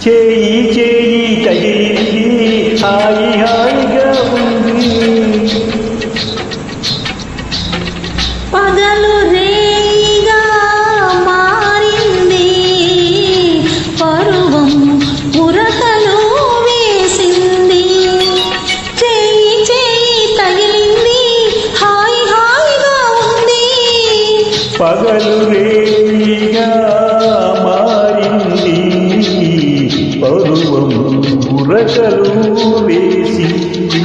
చేయి చేయి తగిలింది హాయి హాయిగా ఉంది పగలు రేయిగా మారింది పరువం ఉరకలు వేసింది చేయి చేయి తగిలింది హాయి హాయిగా ఉంది పగలు రేయిగా మారింది పరువం ఉరకలు వేసింది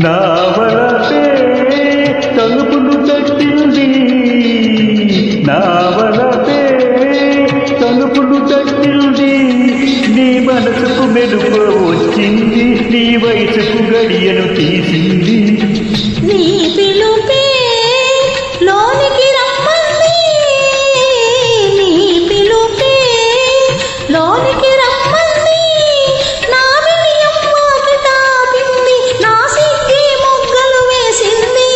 నా వలపే తలుపులు తట్టింది నా వలపే తలుపులు తట్టింది నీ మనసుకు మెలుపు వచ్చింది నీ వయసుకు గడియను తీసింది నీ పిలుపే లోనికి రమ్మంది నీ పిలుపే లోనికి రమ్మంది నా విలియం వాకిటాపింది నా సిగ్గి మొగ్గలు వేసింది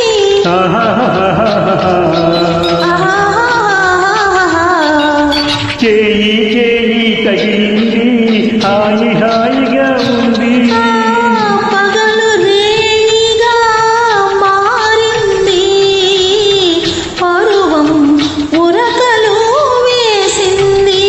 చేయి చేయి తగిలింది హాయి హాయిగా ఉంది పగలు రేయిగా మారింది పరువం ఉరకలు వేసింది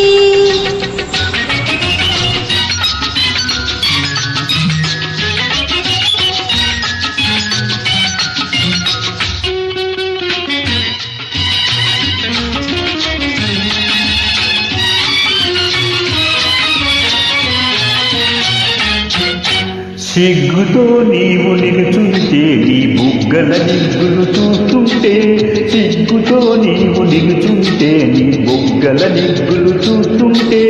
సిగ్గుతో నీవు నిలుచుంటే నీ బుగ్గల నిగ్గులు చూస్తుంటే సిగ్గుతో నీవు నిలుచుంటే నీ బుగ్గల నిగ్గులు చూస్తుంటే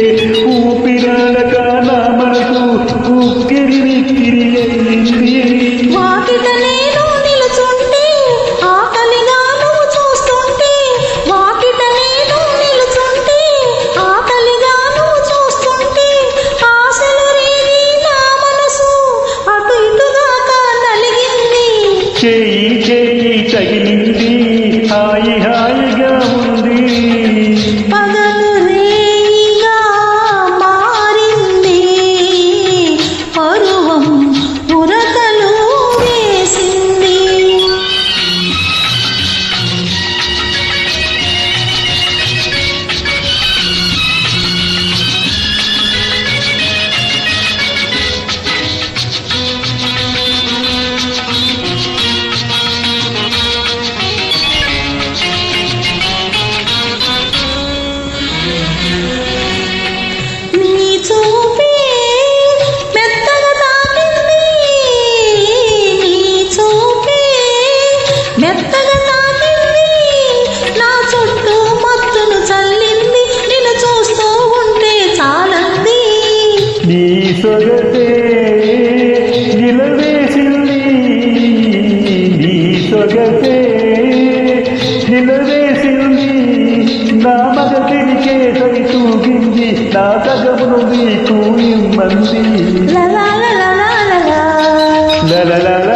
ఊపిరాడక నా మనసు ఉక్కిరి విక్కిరి అయింది వాకిట నేను నిలుచుంటే ఆకలిగా నువ్వు చూస్తుంటే వాకిట నేను నిలుచుంటే ఆకలిగా నువ్వు చూస్తుంటే ఆశలు రేగి నా మనసు అటు ఇటుగాక నలిగింది చేయి చేయి తగిలింది హాయి హాయిగా ఉంది పగలు రేయిగా మారింది పరువం ఉరకలు వేసింది నీ చూపే మెత్తగా తాకింది నీ చూపే మెత్తగా తాకింది నా చుట్టూ మత్తును చల్లింది నిన్ను చూస్తూ ఉంటే చాలంది నీ సొగసే నిలవేసింది నీ సొగసే నిలవేసింది నా మగతిరికే సరి తూగింది నా సగమును నీకు ఇమ్మంది లలా లలా లలా లలలా